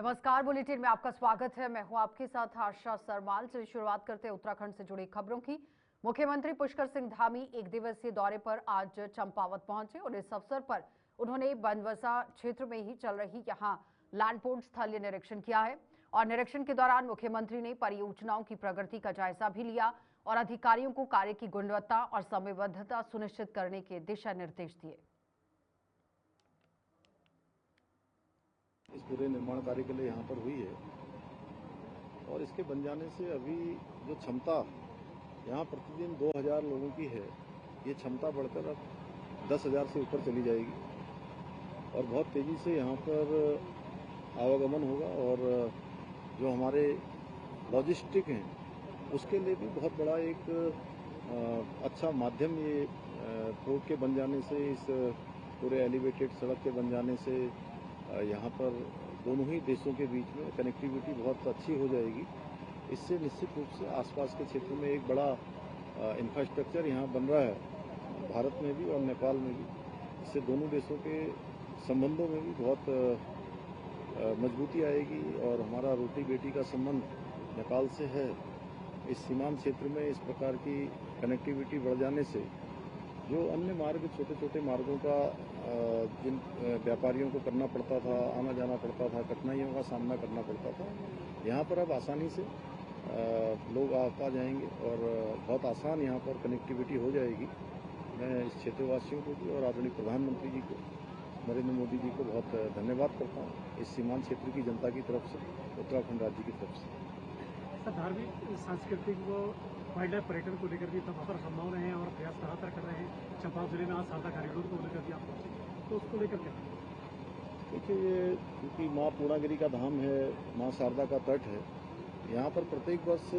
नमस्कार, बुलेटिन में आपका स्वागत है। मैं हूं आपके साथ आशा सरमाल। चलिए शुरुआत करते हैं उत्तराखंड से जुड़ी खबरों की। मुख्यमंत्री पुष्कर सिंह धामी एक दिवसीय दौरे पर आज चंपावत पहुंचे और इस अवसर पर उन्होंने बनबसा क्षेत्र में ही चल रही यहां लैंडपोर्ट स्थलीय निरीक्षण किया है और निरीक्षण के दौरान मुख्यमंत्री ने परियोजनाओं की प्रगति का जायजा भी लिया और अधिकारियों को कार्य की गुणवत्ता और समयबद्धता सुनिश्चित करने के दिशा निर्देश दिए। इस पूरे निर्माण कार्य के लिए यहाँ पर हुई है और इसके बन जाने से अभी जो क्षमता यहाँ प्रतिदिन 2000 लोगों की है, ये क्षमता बढ़कर अब 10,000 से ऊपर चली जाएगी और बहुत तेज़ी से यहाँ पर आवागमन होगा और जो हमारे लॉजिस्टिक हैं उसके लिए भी बहुत बड़ा एक अच्छा माध्यम ये पोर्ट के बन जाने से, इस पूरे एलिवेटेड सड़क के बन जाने से यहाँ पर दोनों ही देशों के बीच में कनेक्टिविटी बहुत अच्छी हो जाएगी। इससे निश्चित रूप से आसपास के क्षेत्र में एक बड़ा इंफ्रास्ट्रक्चर यहाँ बन रहा है, भारत में भी और नेपाल में भी। इससे दोनों देशों के संबंधों में भी बहुत मजबूती आएगी और हमारा रोटी बेटी का संबंध नेपाल से है। इस सीमांत क्षेत्र में इस प्रकार की कनेक्टिविटी बढ़ जाने से जो अन्य मार्ग, छोटे छोटे मार्गों का जिन व्यापारियों को करना पड़ता था, आना जाना पड़ता था, कठिनाइयों का सामना करना पड़ता था, यहाँ पर अब आसानी से लोग आ जाएंगे और बहुत आसान यहाँ पर कनेक्टिविटी हो जाएगी। मैं इस क्षेत्रवासियों को भी और आदरणीय प्रधानमंत्री जी को, नरेंद्र मोदी जी को बहुत धन्यवाद करता हूँ इस सीमांत क्षेत्र की जनता की तरफ से, उत्तराखंड राज्य की तरफ से। धार्मिक, सांस्कृतिक व वाइल्ड लाइफ पर्यटन को लेकर भी तमाम संभावना है और प्रयास लगातार कर रहे हैं। चंपावत जिले में आज शारदा कॉरिडोर को लेकर भी आप तो उसको लेकर के देखिए, ये क्योंकि माँ पूर्णागिरी का धाम है, माँ शारदा का तट है, यहाँ पर प्रत्येक वर्ष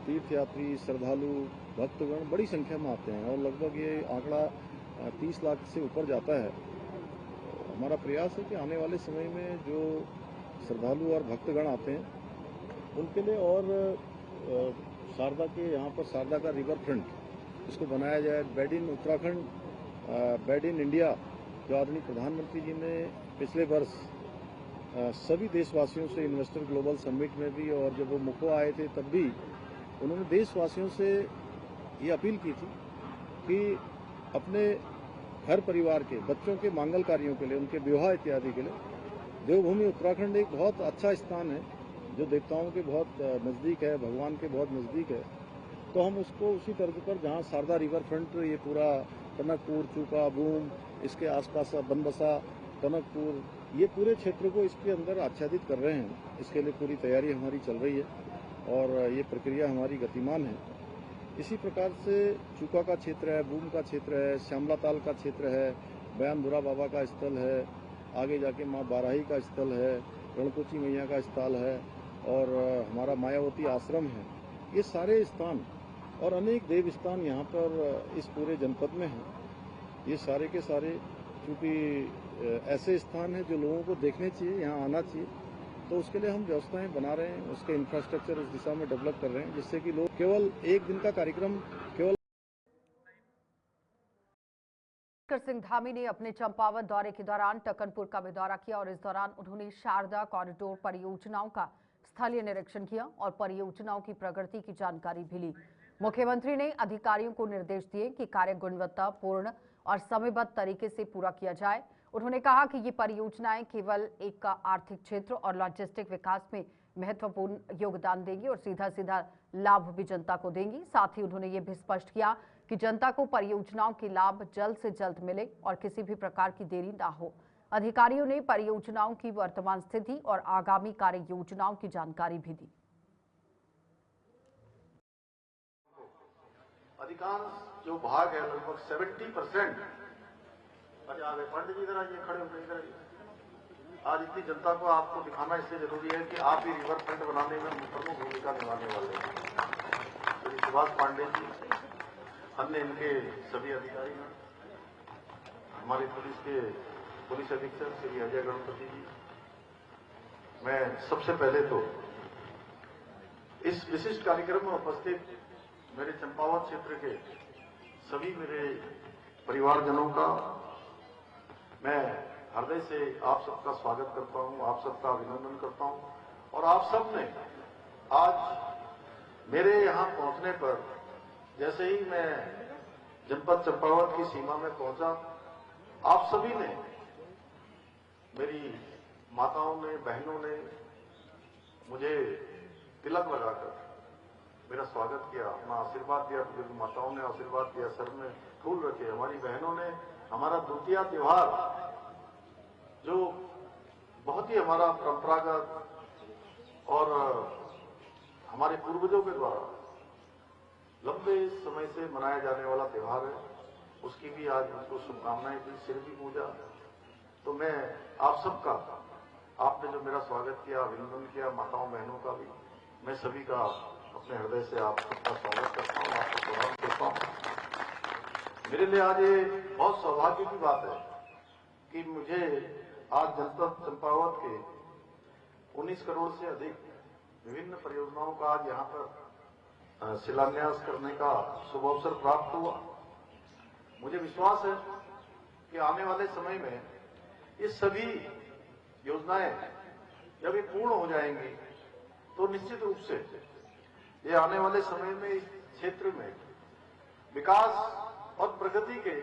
तीर्थयात्री, श्रद्धालु, भक्तगण बड़ी संख्या में आते हैं और लगभग ये आंकड़ा 30 लाख से ऊपर जाता है। हमारा प्रयास है कि आने वाले समय में जो श्रद्धालु और भक्तगण आते हैं उनके लिए और शारदा के यहाँ पर शारदा का रिवर फ्रंट इसको बनाया जाए। Bed in Uttarakhand, bed in India जो आदरणीय प्रधानमंत्री जी ने पिछले वर्ष सभी देशवासियों से इन्वेस्टर ग्लोबल समिट में भी और जब वो मुखो आए थे तब भी उन्होंने देशवासियों से ये अपील की थी कि अपने घर परिवार के बच्चों के मांगल कार्यों के लिए, उनके विवाह इत्यादि के लिए देवभूमि उत्तराखंड एक बहुत अच्छा स्थान है जो देवताओं के बहुत नज़दीक है, भगवान के बहुत नज़दीक है। तो हम उसको उसी तर्ज पर जहाँ शारदा रिवर फ्रंट, ये पूरा टनकपुर, चूका, बूम, इसके आसपास बनबसा, टनकपुर, ये पूरे क्षेत्र को इसके अंदर आच्छादित कर रहे हैं। इसके लिए पूरी तैयारी हमारी चल रही है और ये प्रक्रिया हमारी गतिमान है। इसी प्रकार से चूका का क्षेत्र है, बूम का क्षेत्र है, श्यामलाताल का क्षेत्र है, बयानधुरा बाबा का स्थल है, आगे जाके माँ बाराही का स्थल है, रणकोची मैया का स्थल है और हमारा मायावती आश्रम है। ये सारे स्थान और अनेक देव स्थान यहाँ पर इस पूरे जनपद में हैं। ये सारे के सारे चूँकि ऐसे स्थान हैं जो लोगों को देखने चाहिए, यहाँ आना चाहिए, तो उसके लिए हम व्यवस्थाएं बना रहे हैं, उसके इंफ्रास्ट्रक्चर इस दिशा में डेवलप कर रहे हैं जिससे कि लोग केवल एक दिन का कार्यक्रम केवल। पुष्कर सिंह धामी ने अपने चंपावत दौरे के दौरान टकनपुर का भी दौरा किया और इस दौरान उन्होंने शारदा कॉरिडोर परियोजनाओं का स्थलीय निरीक्षण किया और परियोजनाओं की प्रगति की जानकारी भी ली। मुख्यमंत्री ने अधिकारियों को निर्देश दिए कि कार्य गुणवत्ता पूर्ण और समयबद्ध तरीके से पूरा किया जाए। उन्होंने कहा कि ये परियोजनाएं केवल एक आर्थिक क्षेत्र और लॉजिस्टिक विकास में महत्वपूर्ण योगदान देंगी और सीधा सीधा लाभ भी जनता को देंगी। साथ ही उन्होंने ये भी स्पष्ट किया कि जनता को परियोजनाओं के लाभ जल्द से जल्द मिले और किसी भी प्रकार की देरी ना हो। अधिकारियों ने परियोजनाओं की वर्तमान स्थिति और आगामी कार्य योजनाओं की जानकारी भी दी। अधिकांश जो भाग है लगभग 70%। पंडित जी इधर आइए, खड़े होकर इधर आइए। आज इतनी जनता को आपको दिखाना इसलिए जरूरी है कि आप ही रिवर फ्रंट बनाने में प्रमुख भूमिका निभाने वाले हैं। श्री सुभाष पांडे जी, अन्य इनके सभी अधिकारी, हमारे पुलिस अधीक्षक श्री अजय गणपति जी। मैं सबसे पहले तो इस विशिष्ट कार्यक्रम में उपस्थित मेरे चंपावत क्षेत्र के सभी मेरे परिवारजनों का मैं हृदय से आप सबका स्वागत करता हूं, आप सबका अभिनंदन करता हूं। और आप सब ने आज मेरे यहां पहुंचने पर, जैसे ही मैं जनपद चंपावत की सीमा में पहुंचा, आप सभी ने, मेरी माताओं ने, बहनों ने मुझे तिलक लगाकर मेरा स्वागत किया, अपना आशीर्वाद दिया। बुजुर्ग माताओं ने आशीर्वाद दिया, सर में फूल रखे। हमारी बहनों ने हमारा द्वितीय त्योहार, जो बहुत ही हमारा परंपरागत और हमारे पूर्वजों के द्वारा लंबे समय से मनाया जाने वाला त्योहार है, उसकी भी आज उनको शुभकामनाएं दी, सिर भी पूजा। तो मैं आप सबका, आपने जो मेरा स्वागत किया, अभिनंदन किया, माताओं बहनों का भी, मैं सभी का अपने हृदय से आप सबका स्वागत करता हूँ, आपको प्रणाम करता हूँ। मेरे लिए आज ये बहुत सौभाग्य की बात है कि मुझे आज जनपद चंपावत के 19 करोड़ से अधिक विभिन्न परियोजनाओं का आज यहाँ पर शिलान्यास करने का शुभ अवसर प्राप्त हुआ। मुझे विश्वास है कि आने वाले समय में ये सभी योजनाएं जब ये पूर्ण हो जाएंगी तो निश्चित रूप से ये आने वाले समय में इस क्षेत्र में विकास और प्रगति के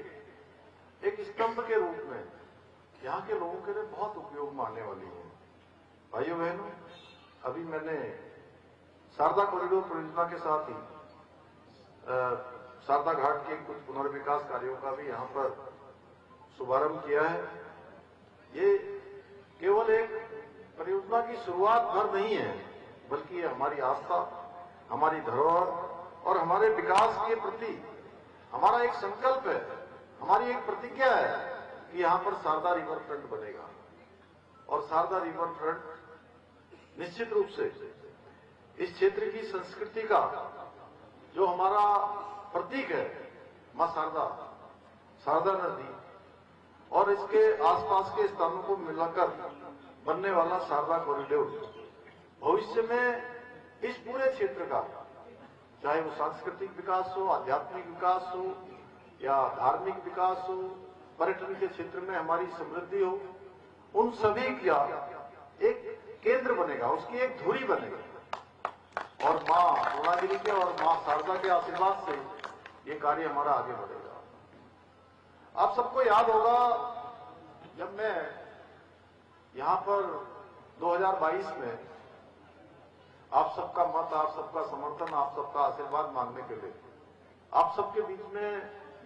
एक स्तंभ के रूप में यहाँ के लोगों के लिए बहुत उपयोग में आने वाली है। भाइयों बहनों, अभी मैंने शारदा कॉरिडोर परियोजना के साथ ही शारदा घाट के कुछ पुनर्विकास कार्यों का भी यहाँ पर शुभारंभ किया है। ये केवल एक परियोजना की शुरुआत भर नहीं है, बल्कि ये हमारी आस्था, हमारी धरोहर और हमारे विकास के प्रति हमारा एक संकल्प है, हमारी एक प्रतिज्ञा है कि यहाँ पर शारदा रिवर फ्रंट बनेगा। और शारदा रिवर फ्रंट निश्चित रूप से इस क्षेत्र की संस्कृति का जो हमारा प्रतीक है, मां शारदा, शारदा नदी और इसके आसपास के स्थानों को मिलाकर बनने वाला शारदा कॉरिडोर भविष्य में इस पूरे क्षेत्र का, चाहे वो सांस्कृतिक विकास हो, आध्यात्मिक विकास हो या धार्मिक विकास हो, पर्यटन के क्षेत्र में हमारी समृद्धि हो, उन सभी का एक केंद्र बनेगा, उसकी एक धुरी बनेगी। और मां पूर्णागिरी के और मां शारदा के आशीर्वाद से ये कार्य हमारा आगे बढ़ेगा। आप सबको याद होगा, जब मैं यहां पर 2022 में आप सबका मत, आप सबका समर्थन, आप सबका आशीर्वाद मांगने के लिए आप सबके बीच में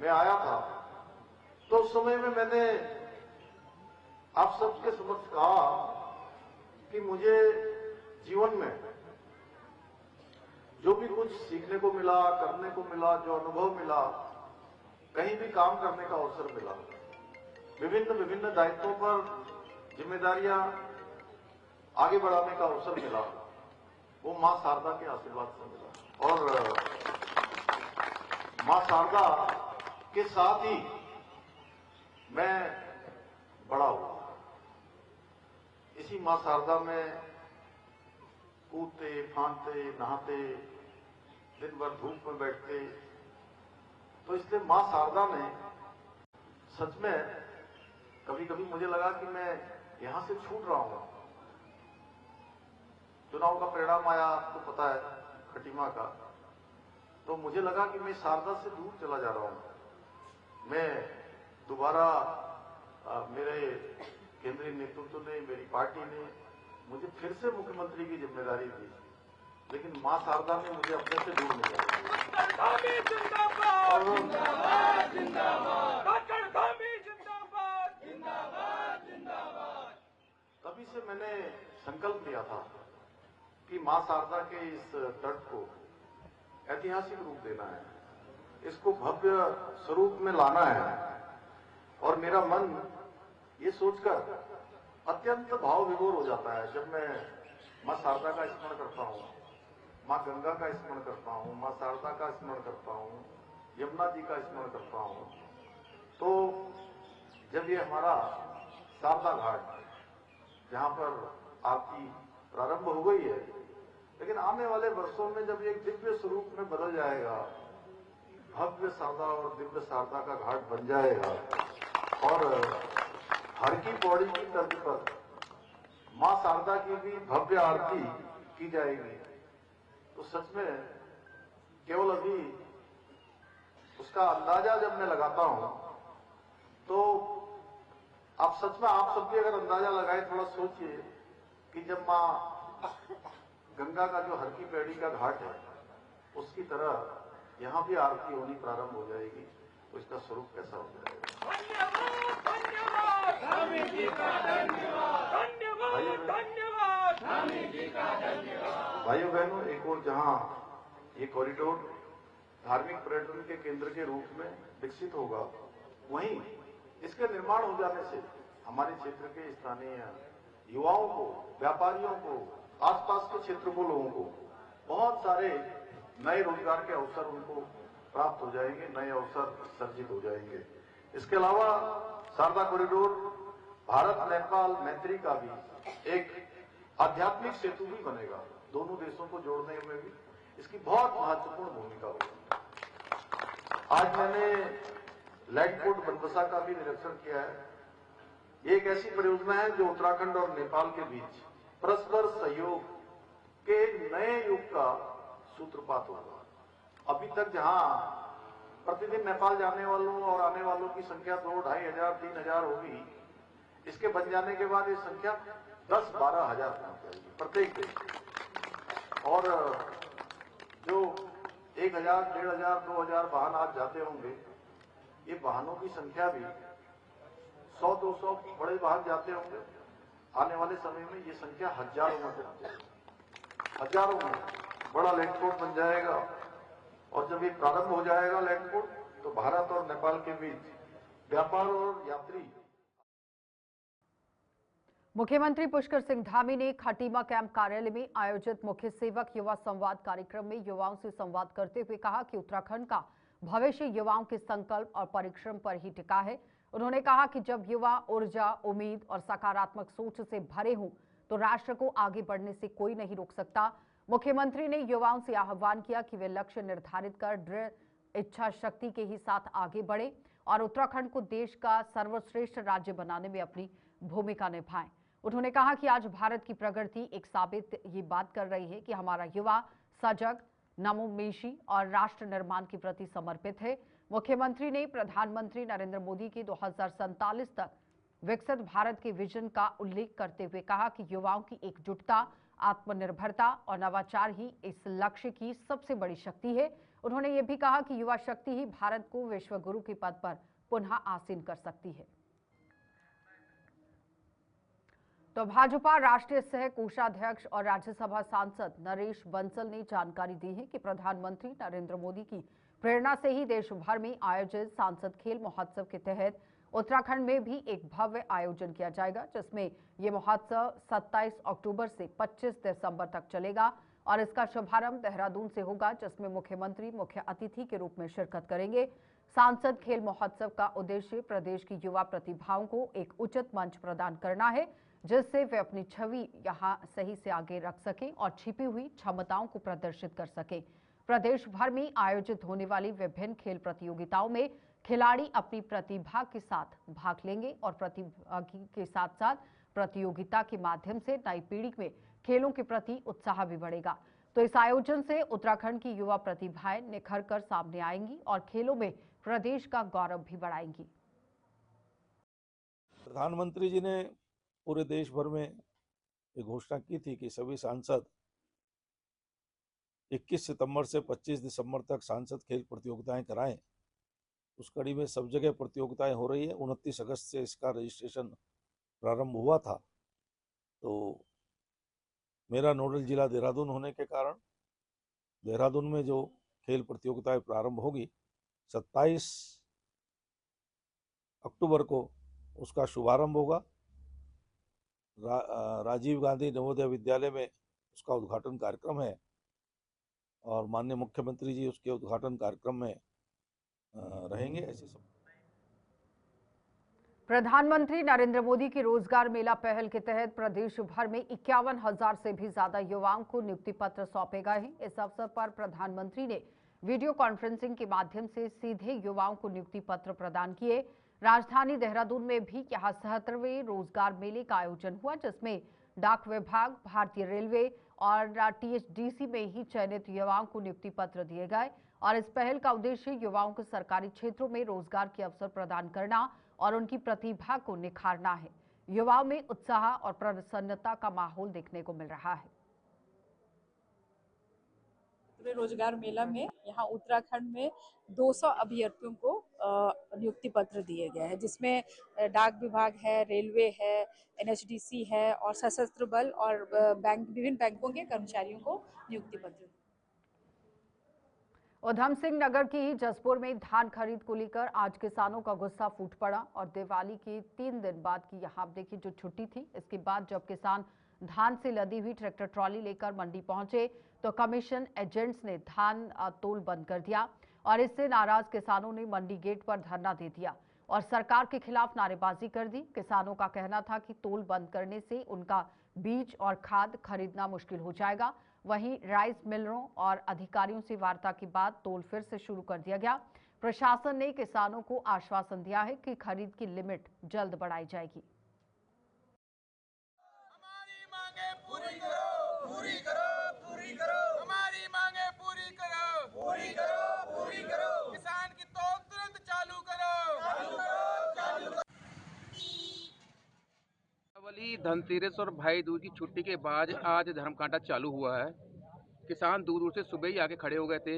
मैं आया था, तो उस समय में मैंने आप सबके समक्ष कहा कि मुझे जीवन में जो भी कुछ सीखने को मिला, करने को मिला, जो अनुभव मिला, कहीं भी काम करने का अवसर मिला, विभिन्न विभिन्न दायित्वों पर जिम्मेदारियां आगे बढ़ाने का अवसर मिला, वो मां शारदा के आशीर्वाद से मिला। और मां शारदा के साथ ही मैं बड़ा हुआ। इसी मां शारदा में कूदते, फांदते, नहाते, दिन भर धूप में बैठते। तो इसलिए मां शारदा ने सच में कभी कभी मुझे लगा कि मैं यहां से छूट रहा हूं। चुनाव का परिणाम आया, आपको पता है, खटीमा का। तो मुझे लगा कि मैं शारदा से दूर चला जा रहा हूं। मैं दोबारा मेरे केंद्रीय नेतृत्व ने, मेरी पार्टी ने मुझे फिर से मुख्यमंत्री की जिम्मेदारी दी, लेकिन मां शारदा ने मुझे अपने से दूर नहीं किया। तभी से मैंने संकल्प लिया था कि मां शारदा के इस तट को ऐतिहासिक रूप देना है, इसको भव्य स्वरूप में लाना है। और मेरा मन ये सोचकर अत्यंत भाव विभोर हो जाता है जब मैं मां शारदा का स्मरण करता हूँ, मां गंगा का स्मरण करता हूँ, मां शारदा का स्मरण करता हूँ, यमुना जी का स्मरण करता हूँ। तो जब ये हमारा शारदा घाट, जहां पर आरती प्रारंभ हो गई है, लेकिन आने वाले वर्षों में जब एक दिव्य स्वरूप में बदल जाएगा, भव्य शारदा और दिव्य शारदा का घाट बन जाएगा और हर की पौड़ी की तर्ज पर मां शारदा की भी भव्य आरती की जाएगी। तो सच में केवल अभी उसका अंदाजा जब मैं लगाता हूं तो आप सच में आप सब भी अगर अंदाजा लगाए, थोड़ा सोचिए कि जब मां गंगा का जो हर की पैड़ी का घाट है उसकी तरह यहां भी आरती होनी प्रारंभ हो जाएगी, तो इसका स्वरूप कैसा हो जाएगा। भाइयों बहनों, एक और जहां ये कॉरिडोर धार्मिक पर्यटन के केंद्र के रूप में विकसित होगा, वहीं इसके निर्माण हो जाने से हमारे क्षेत्र के स्थानीय युवाओं को, व्यापारियों को, आसपास के क्षेत्र को, लोगों को बहुत सारे नए रोजगार के अवसर उनको प्राप्त हो जाएंगे, नए अवसर सर्जित हो जाएंगे। इसके अलावा शारदा कॉरिडोर भारत नेपाल मैत्री का भी एक आध्यात्मिक सेतु भी बनेगा। दोनों देशों को जोड़ने में भी इसकी बहुत महत्वपूर्ण भूमिका होगी। आज मैंने लैंडपोर्ट बनबसा का भी निरीक्षण किया है। ये एक ऐसी परियोजना है जो उत्तराखंड और नेपाल के बीच परस्पर सहयोग के नए युग का सूत्रपात होगा। अभी तक जहां प्रतिदिन नेपाल जाने वालों और आने वालों की संख्या 2,500, 3,000 होगी, इसके बन जाने के बाद ये संख्या 10-12 हजार पहुंच जाएगी प्रत्येक दिन। और जो 1,000, 1,500, 2,000 वाहन आज जाते होंगे, ये वाहनों की संख्या भी 100-200 बड़े वाहन जाते होंगे। आने वाले समय में ये संख्या हजारों में पहुंच जाएगी। हजारों में बड़ा लैंडपोर्ट बन जाएगा। और जब ये प्रारंभ हो जाएगा लैंडपोर्ट, तो भारत और नेपाल के बीच व्यापार और यात्री। मुख्यमंत्री पुष्कर सिंह धामी ने खटीमा कैंप कार्यालय में आयोजित मुख्य सेवक युवा संवाद कार्यक्रम में युवाओं से संवाद करते हुए कहा कि उत्तराखंड का भविष्य युवाओं के संकल्प और परिश्रम पर ही टिका है। उन्होंने कहा कि जब युवा ऊर्जा, उम्मीद और सकारात्मक सोच से भरे हों तो राष्ट्र को आगे बढ़ने से कोई नहीं रोक सकता। मुख्यमंत्री ने युवाओं से आह्वान किया कि वे लक्ष्य निर्धारित कर दृढ़ इच्छा शक्ति के ही साथ आगे बढ़े और उत्तराखंड को देश का सर्वश्रेष्ठ राज्य बनाने में अपनी भूमिका निभाएं। उन्होंने कहा कि आज भारत की प्रगति एक साबित ये बात कर रही है कि हमारा युवा सजग, नवोन्मेषी और राष्ट्र निर्माण के प्रति समर्पित है। मुख्यमंत्री ने प्रधानमंत्री नरेंद्र मोदी के 2047 तक विकसित भारत के विजन का उल्लेख करते हुए कहा कि युवाओं की एकजुटता, आत्मनिर्भरता और नवाचार ही इस लक्ष्य की सबसे बड़ी शक्ति है। उन्होंने ये भी कहा कि युवा शक्ति ही भारत को विश्व गुरु के पद पर पुनः आसीन कर सकती है। तो भाजपा राष्ट्रीय सह कोषाध्यक्ष और राज्यसभा सांसद नरेश बंसल ने जानकारी दी है कि प्रधानमंत्री नरेंद्र मोदी की प्रेरणा से ही देश भर में आयोजित सांसद खेल महोत्सव के तहत उत्तराखंड में भी एक भव्य आयोजन किया जाएगा, जिसमें ये महोत्सव 27 अक्टूबर से 25 दिसंबर तक चलेगा और इसका शुभारंभ देहरादून से होगा, जिसमें मुख्यमंत्री मुख्य अतिथि के रूप में शिरकत करेंगे। सांसद खेल महोत्सव का उद्देश्य प्रदेश की युवा प्रतिभाओं को एक उचित मंच प्रदान करना है, जिससे वे अपनी छवि यहां सही से आगे रख सकें और छिपी हुई क्षमताओं को प्रदर्शित कर सकें। प्रदेश भर में आयोजित होने वाली विभिन्न खेल प्रतियोगिताओं में खिलाड़ी अपनी प्रतिभा के साथ भाग लेंगे और प्रतिभागी के साथ साथ प्रतियोगिता के माध्यम से नई पीढ़ी में खेलों के प्रति उत्साह भी बढ़ेगा। तो इस आयोजन से उत्तराखंड की युवा प्रतिभाएं निखर कर सामने आएंगी और खेलों में प्रदेश का गौरव भी बढ़ाएंगी। प्रधानमंत्री जी ने पूरे देश भर में ये घोषणा की थी कि सभी सांसद 21 सितंबर से 25 दिसंबर तक सांसद खेल प्रतियोगिताएं कराएं। उस कड़ी में सब जगह प्रतियोगिताएं हो रही है। 29 अगस्त से इसका रजिस्ट्रेशन प्रारंभ हुआ था। तो मेरा नोडल जिला देहरादून होने के कारण देहरादून में जो खेल प्रतियोगिताएं प्रारंभ होगी 27 अक्टूबर को उसका शुभारंभ होगा। राजीव गांधी नवोदय विद्यालय में उसका उद्घाटन कार्यक्रम है और माननीय मुख्यमंत्री जी उसके उद्घाटन कार्यक्रम में रहेंगे। ऐसे सब प्रधानमंत्री नरेंद्र मोदी की रोजगार मेला पहल के तहत प्रदेश भर में 51,000 से भी ज्यादा युवाओं को नियुक्ति पत्र सौंपे गए हैं। इस अवसर पर प्रधानमंत्री ने वीडियो कॉन्फ्रेंसिंग के माध्यम से सीधे युवाओं को नियुक्ति पत्र प्रदान किए। राजधानी देहरादून में भी यहाँ 77वें रोजगार मेले का आयोजन हुआ, जिसमें डाक विभाग, भारतीय रेलवे और टीएचडीसी में ही चयनित युवाओं को नियुक्ति पत्र दिए गए। और इस पहल का उद्देश्य युवाओं को सरकारी क्षेत्रों में रोजगार के अवसर प्रदान करना और उनकी प्रतिभा को निखारना है। युवाओं में उत्साह और प्रसन्नता का माहौल देखने को मिल रहा है। रोजगार मेला में यहाँ उत्तराखंड में 200 अभ्यर्थियों को नियुक्ति पत्र दिए गए हैं, जिसमें डाक विभाग है, रेलवे है, एनएचडीसी है और सशस्त्र बल और विभिन्न बैंकों के कर्मचारियों को नियुक्ति पत्र। उधम सिंह नगर की जसपुर में धान खरीद को लेकर आज किसानों का गुस्सा फूट पड़ा और दिवाली के 3 दिन बाद की यहाँ आप देखिए जो छुट्टी थी, इसके बाद जब किसान धान से लदी हुई ट्रैक्टर ट्रॉली लेकर मंडी पहुंचे तो कमीशन एजेंट्स ने धान तोल बंद कर दिया और इससे नाराज किसानों ने मंडी गेट पर धरना दे दिया और सरकार के खिलाफ नारेबाजी कर दी। किसानों का कहना था कि तोल बंद करने से उनका बीज और खाद खरीदना मुश्किल हो जाएगा। वहीं राइस मिलरों और अधिकारियों से वार्ता के बाद तोल फिर से शुरू कर दिया गया। प्रशासन ने किसानों को आश्वासन दिया है कि खरीद की लिमिट जल्द बढ़ाई जाएगी। हमारी मांगे पूरी करो, पूरी करो, पूरी करो। हमारी मांगे पूरी करो, पूरी करो, पूरी करो। किसान की तोल तुरंत चालू करो, चालू करो, चालू करो। दीपावली, धनतेरस और भाई दूज की छुट्टी के बाद आज धर्मकांटा चालू हुआ है। किसान दूर दूर से सुबह ही आके खड़े हो गए थे।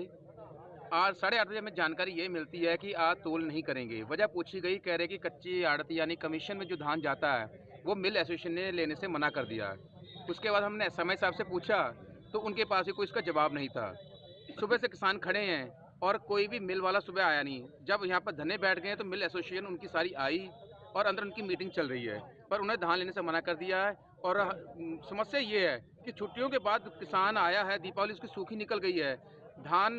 आज 8:30 बजे हमें जानकारी ये मिलती है कि आज तोल नहीं करेंगे। वजह पूछी गई, कह रहे कि कच्ची आड़त यानी कमीशन में जो धान जाता है वो मिल एसोसिएशन ने लेने से मना कर दिया है। उसके बाद हमने एसएमआई साहब से पूछा तो उनके पास भी कोई इसका जवाब नहीं था। सुबह से किसान खड़े हैं और कोई भी मिल वाला सुबह आया नहीं। जब यहाँ पर धरने बैठ गए तो मिल एसोसिएशन उनकी सारी आई और अंदर उनकी मीटिंग चल रही है, पर उन्हें धान लेने से मना कर दिया है। और समस्या ये है कि छुट्टियों के बाद किसान आया है, दीपावली उसकी सूखी निकल गई है। धान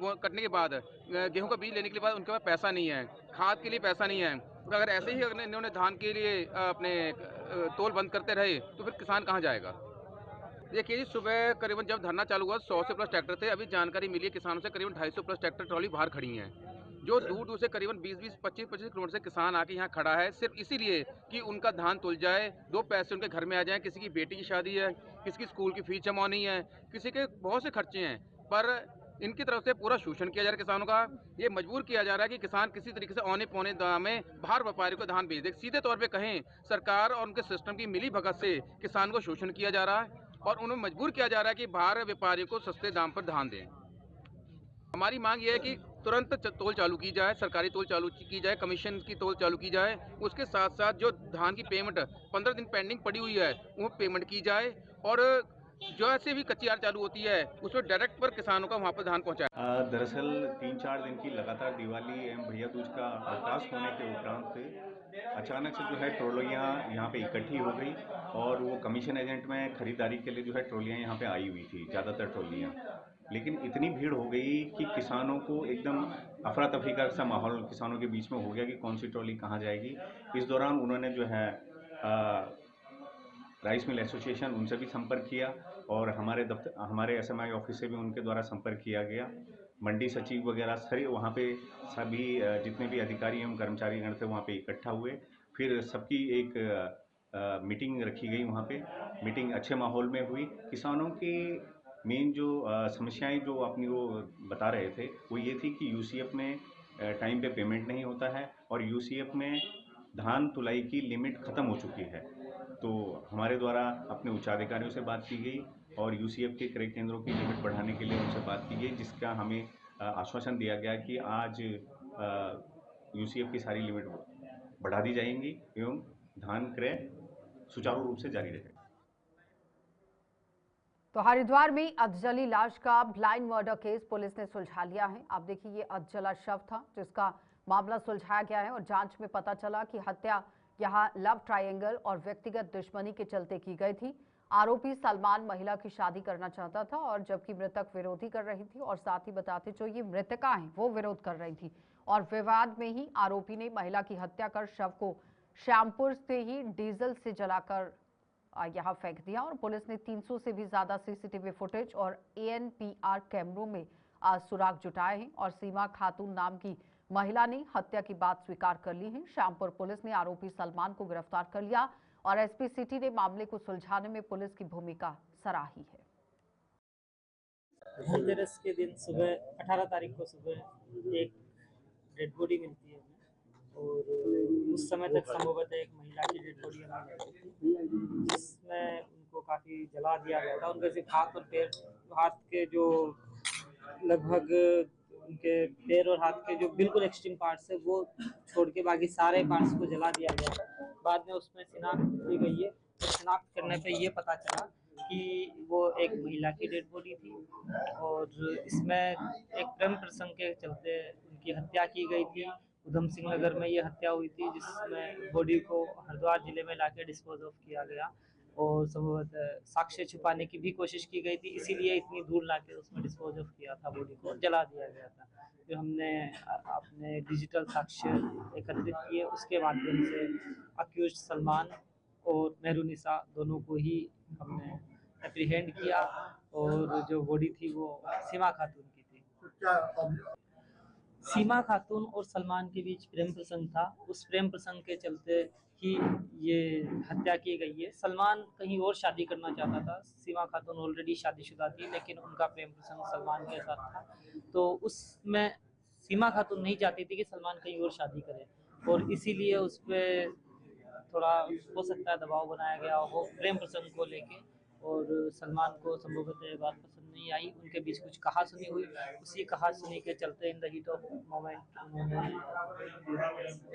वो कटने के बाद गेहूं का बीज लेने के बाद उनके पास पैसा नहीं है, खाद के लिए पैसा नहीं है। तो अगर ऐसे ही इन्होंने धान के लिए अपने तोल बंद करते रहे तो फिर किसान कहाँ जाएगा। देखिए जी, सुबह करीबन जब धरना चालू हुआ 100 से प्लस ट्रैक्टर थे। अभी जानकारी मिली है किसानों से करीबन 250 प्लस ट्रैक्टर ट्रॉली बाहर खड़ी हैं, जो दूर दूर से करीबन 20-20, 25-25 किलोमीटर से किसान आके यहाँ खड़ा है, सिर्फ इसीलिए कि उनका धान तुल जाए, 2 पैसे उनके घर में आ जाएं। किसी की बेटी की शादी है, किसी की स्कूल की फीस जमा नहीं है, किसी के बहुत से खर्चे हैं, पर इनकी तरफ से पूरा शोषण किया जा रहा है किसानों का। ये मजबूर किया जा रहा है कि किसान किसी तरीके से औने पौने दाम में बाहर व्यापारी को धान बेच दे। सीधे तौर पे कहें, सरकार और उनके सिस्टम की मिली भगत से किसान को शोषण किया जा रहा है और उन्हें मजबूर किया जा रहा है कि बाहर व्यापारियों को सस्ते दाम पर धान दें। हमारी मांग ये है कि तुरंत तोल चालू की जाए, सरकारी तोल चालू की जाए, कमीशन की तोल चालू की जाए। उसके साथ साथ जो धान की पेमेंट 15 दिन पेंडिंग पड़ी हुई है वो पेमेंट की जाए और जो ऐसे भी कच्ची आड़ चालू होती है उसमें डायरेक्ट पर किसानों का वहाँ पर धान पहुँचाए। दरअसल 3-4 दिन की लगातार दिवाली एवं भैया दूज का अवकाश होने के उपरांत अचानक से जो है ट्रॉलियाँ यहाँ पे इकट्ठी हो गई और वो कमीशन एजेंट में खरीदारी के लिए जो है ट्रॉलियाँ यहाँ पे आई हुई थी, ज़्यादातर ट्रॉलियाँ। लेकिन इतनी भीड़ हो गई कि किसानों को एकदम अफरा तफरी का सा माहौल किसानों के बीच में हो गया कि कौन सी ट्रॉली कहाँ जाएगी। इस दौरान उन्होंने जो है राइस मिल एसोसिएशन उनसे भी संपर्क किया और हमारे एसएमआई ऑफिस से भी उनके द्वारा संपर्क किया गया। मंडी सचिव वगैरह सारे वहाँ पे सभी जितने भी अधिकारी एवं कर्मचारीगण थे वहाँ पे इकट्ठा हुए। फिर सबकी एक मीटिंग रखी गई। वहाँ पे मीटिंग अच्छे माहौल में हुई। किसानों की मेन जो समस्याएं जो अपनी वो बता रहे थे वो ये थी कि यूसीएफ में टाइम पे पेमेंट नहीं होता है और यूसीएफ में धान तुलाई की लिमिट ख़त्म हो चुकी है। तो हमारे द्वारा अपने उच्चाधिकारियों से बात की गई और यूसीएफ के क्रय केंद्रों की लिमिट बढ़ाने के लिए उनसे बात की गई, जिसका हमें आश्वासन दिया गया कि आज यूसीएफ की सारी लिमिट बढ़ा दी जाएंगी एवं धान क्रय सुचारू रूप से जारी रहेगा। तो हरिद्वार में अधजली लाश का ब्लाइंड मर्डर केस पुलिस ने सुलझा लिया है। आप देखिए, ये अधजला शव था जिसका मामला सुलझाया गया है और जांच में पता चला कि हत्या यहां लव ट्रायंगल और व्यक्तिगत दुश्मनी के चलते की गई थी। आरोपी सलमान महिला की शादी करना चाहता था और जबकि मृतक विरोधी कर रही थी और साथ ही बताते जो ये मृतका हैं वो विरोध कर रही थी और विवाद में ही आरोपी ने महिला की हत्या कर शव को श्यामपुर से ही डीजल से जलाकर यहां फेंक दिया और पुलिस ने 300 से भी ज्यादा सीसीटीवी फुटेज और एएनपीआर कैमरों में सुराग जुटाए हैं और सीमा खातून नाम की महिला ने हत्या की बात स्वीकार कर ली है। श्यामपुर पुलिस ने आरोपी सलमान को गिरफ्तार कर लिया और एसपी सिटी ने मामले को सुलझाने में पुलिस की भूमिका सराही है। धनतेरस के दिन सुबह 18 तारीख को सुबह एक डेड बॉडी मिलती है और उस समय तक संभवतः एक महिला की डेड बॉडी हमें मिली थी, जिसमें उनको काफ़ी जला दिया गया था। उनके सिर्फ हाथ और पैर, हाथ के जो लगभग उनके पैर और हाथ के जो बिल्कुल एक्सट्रीम पार्ट्स है वो छोड़ के बाकी सारे पार्ट्स को जला दिया गया था। बाद में उसमें शिनाख्त की गई है, तो शिनाख्त करने पे ये पता चला कि वो एक महिला की डेड बॉडी थी और इसमें एक प्रेम प्रसंग के चलते उनकी हत्या की गई थी। उधम सिंह नगर में ये हत्या हुई थी, जिसमें बॉडी को हरिद्वार जिले में लाके डिस्पोज ऑफ किया गया और संभवतः साक्ष्य छुपाने की भी कोशिश की गई थी, इसीलिए इतनी दूर लाके उसमें डिस्पोज ऑफ किया था, बॉडी को जला दिया गया था। जो हमने अपने डिजिटल साक्ष्य एकत्रित किए उसके माध्यम से अक्यूज्ड सलमान और मेहरुनिसा दोनों को ही हमने एप्रीहेंड किया और जो बॉडी थी वो सीमा खातून की थी। सीमा खातून और सलमान के बीच प्रेम प्रसंग था, उस प्रेम प्रसंग के चलते ही ये हत्या की गई है। सलमान कहीं और शादी करना चाहता था, सीमा खातून ऑलरेडी शादीशुदा थी, लेकिन उनका प्रेम प्रसंग सलमान के साथ था, तो उसमें सीमा खातून नहीं चाहती थी कि सलमान कहीं और शादी करे और इसीलिए उस पर थोड़ा हो सकता है दबाव बनाया गया हो प्रेम प्रसंग को लेके और सलमान को संभवतः ये बात पसंद नहीं आई। उनके बीच कुछ कहासुनी हुई, उसी कहासुनी के चलते in the heat of moment उन्होंने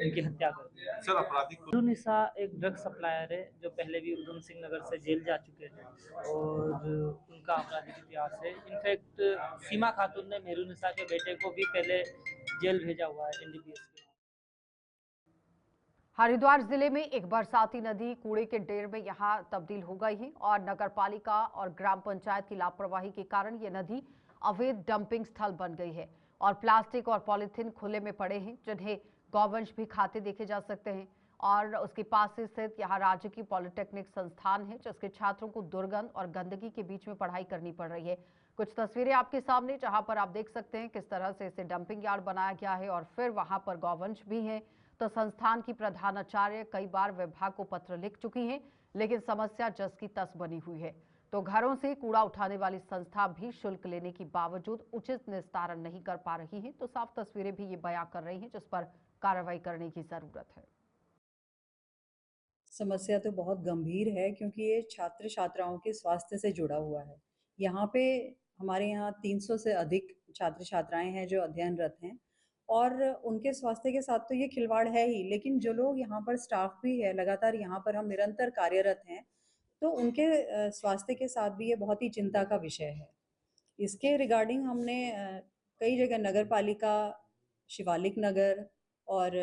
उनकी हत्या कर दी। सर, अपराधी मेहरुनिसा एक ड्रग सप्लायर है जो पहले भी उधम सिंह नगर से जेल जा चुके थे और उनका आपराधिक इतिहास है। इनफैक्ट सीमा खातून ने मेहरुनिसा के बेटे को भी पहले जेल भेजा हुआ है एनडीपीएस के। हरिद्वार जिले में एक बरसाती नदी कूड़े के ढेर में यहां तब्दील हो गई है और नगरपालिका और ग्राम पंचायत की लापरवाही के कारण ये नदी अवैध डंपिंग स्थल बन गई है और प्लास्टिक और पॉलीथीन खुले में पड़े हैं, जिन्हें गौवंश भी खाते देखे जा सकते हैं। और उसके पास से स्थित यहाँ राज्य की पॉलिटेक्निक संस्थान है, जिसके छात्रों को दुर्गंध और गंदगी के बीच में पढ़ाई करनी पड़ रही है। कुछ तस्वीरें आपके सामने, जहां पर आप देख सकते हैं किस तरह से इसे डंपिंग यार्ड बनाया गया है और फिर वहां पर गौवंश भी है। तो संस्थान की प्रधानाचार्य कई बार विभाग को पत्र लिख चुकी हैं, लेकिन समस्या जस की तस बनी हुई है। तो घरों से कूड़ा उठाने वाली संस्था भी शुल्क लेने के बावजूद उचित निस्तारण नहीं कर पा रही है। तो साफ तस्वीरें भी ये बयां कर रही हैं, जिस पर कार्रवाई करने की जरूरत है। समस्या तो बहुत गंभीर है क्योंकि ये छात्र छात्राओं के स्वास्थ्य से जुड़ा हुआ है। यहाँ पे हमारे यहाँ 300 से अधिक छात्र छात्राएं हैं जो अध्ययनरत हैं और उनके स्वास्थ्य के साथ तो ये खिलवाड़ है ही, लेकिन जो लोग यहाँ पर स्टाफ भी है, लगातार यहाँ पर हम निरंतर कार्यरत हैं, तो उनके स्वास्थ्य के साथ भी ये बहुत ही चिंता का विषय है। इसके रिगार्डिंग हमने कई जगह नगर पालिका, शिवालिक नगर और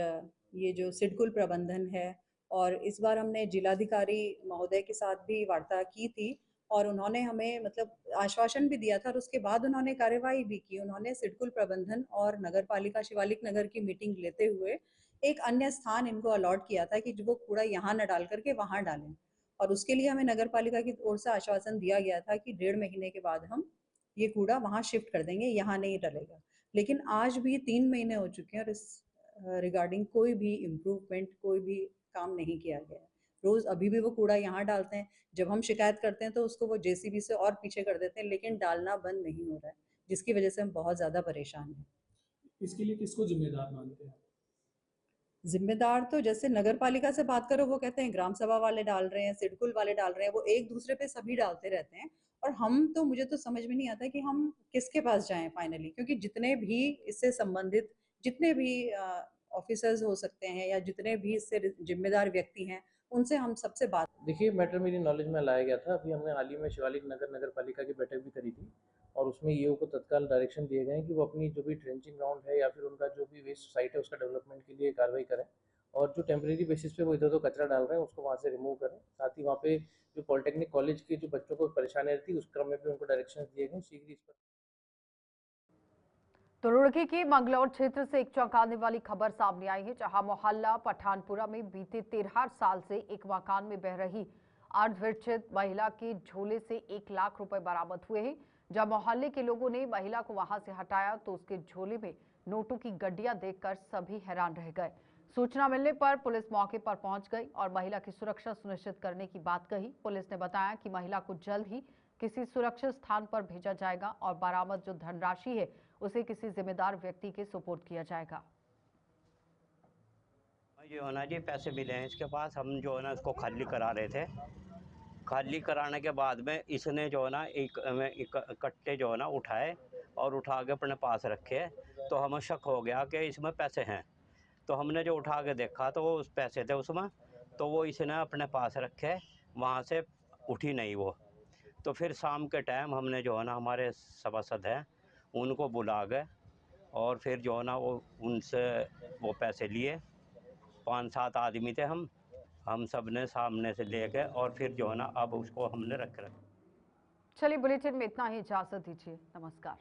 ये जो सिडकुल प्रबंधन है और इस बार हमने जिलाधिकारी महोदय के साथ भी वार्ता की थी और उन्होंने हमें मतलब आश्वासन भी दिया था और उसके बाद उन्होंने कार्यवाही भी की। उन्होंने सिडकुल प्रबंधन और नगर पालिका शिवालिक नगर की मीटिंग लेते हुए एक अन्य स्थान इनको अलॉट किया था कि वो कूड़ा यहाँ न डाल करके वहाँ डालें और उसके लिए हमें नगर पालिका की ओर से आश्वासन दिया गया था कि 1.5 महीने के बाद हम ये कूड़ा वहाँ शिफ्ट कर देंगे, यहाँ नहीं डलेगा। लेकिन आज भी 3 महीने हो चुके हैं और इस रिगार्डिंग कोई भी इम्प्रूवमेंट, कोई भी काम नहीं किया गया है। रोज अभी भी वो कूड़ा यहाँ डालते हैं, जब हम शिकायत करते हैं तो उसको वो जेसीबी से और पीछे कर देते हैं, लेकिन डालना बंद नहीं हो रहा है, जिसकी वजह से हम बहुत ज्यादा परेशान हैं। इसके लिए किसको जिम्मेदार मानते हैं? जिम्मेदार तो जैसे नगर पालिका से बात करो, वो कहते हैं ग्राम सभा वाले डाल रहे हैं, सिडकुल वाले डाल रहे हैं, वो एक दूसरे पे सभी डालते रहते हैं और हम तो, मुझे तो समझ में नहीं आता कि हम किसके पास जाएं फाइनली, क्योंकि जितने भी इससे संबंधित जितने भी ऑफिसर्स हो सकते हैं या जितने भी इससे जिम्मेदार व्यक्ति हैं, उनसे हम सबसे बात। देखिए, मैटर मेरी नॉलेज में लाया गया था। अभी हमने हाल ही में शिवालिक नगर पालिका की बैठक भी करी थी और उसमें ईओ को तत्काल डायरेक्शन दिए गए हैं कि वो अपनी जो भी ट्रेंचिंग ग्राउंड है या फिर उनका जो भी वेस्ट साइट है उसका डेवलपमेंट के लिए कार्रवाई करें और जो टेम्परेरी बेसिस पे वो इधर उधर कचरा डाल रहे हैं उसको वहाँ से रिमूव करें। साथ ही वहाँ पे जो पॉलिटेक्निक कॉलेज के जो बच्चों को परेशानी रहती है उस क्रम में भी उनको डायरेक्शन दिए गए, शीघ्र इस पर। तो रुड़की के मंगलौर क्षेत्र से एक चौंकाने वाली खबर सामने आई है, जहां मोहल्ला पठानपुरा में बीते 13 साल से एक मकान में बह रही अर्धविच्छित महिला के झोले से 1 लाख रुपए बरामद हुए हैं। जब मोहल्ले के लोगों ने महिला को वहां से हटाया तो उसके झोले में नोटों की गड्डियां देखकर सभी हैरान रह गए। सूचना मिलने पर पुलिस मौके पर पहुंच गई और महिला की सुरक्षा सुनिश्चित करने की बात कही। पुलिस ने बताया कि महिला को जल्द ही किसी सुरक्षित स्थान पर भेजा जाएगा और बरामद जो धनराशि है उसे किसी जिम्मेदार व्यक्ति के सुपुर्द किया जाएगा। जो है ना जी पैसे मिले हैं इसके पास, हम जो है ना इसको खाली करा रहे थे। खाली कराने के बाद में इसने जो है ना एक कट्टे जो है ना उठाए और उठा के अपने पास रखे, तो हमें शक हो गया कि इसमें पैसे हैं। तो हमने जो उठा के देखा तो वो उस पैसे थे उसमें, तो वो इसने अपने पास रखे, वहाँ से उठी नहीं वो। तो फिर शाम के टाइम हमने जो है ना हमारे सभासद हैं उनको बुला गए और फिर जो है ना वो उनसे वो पैसे लिए। 5-7 आदमी थे हम सब ने सामने से लेके और फिर जो है ना अब उसको हमने रख रखा। चलिए बुलेटिन में इतना ही, इजाजत दीजिए, नमस्कार।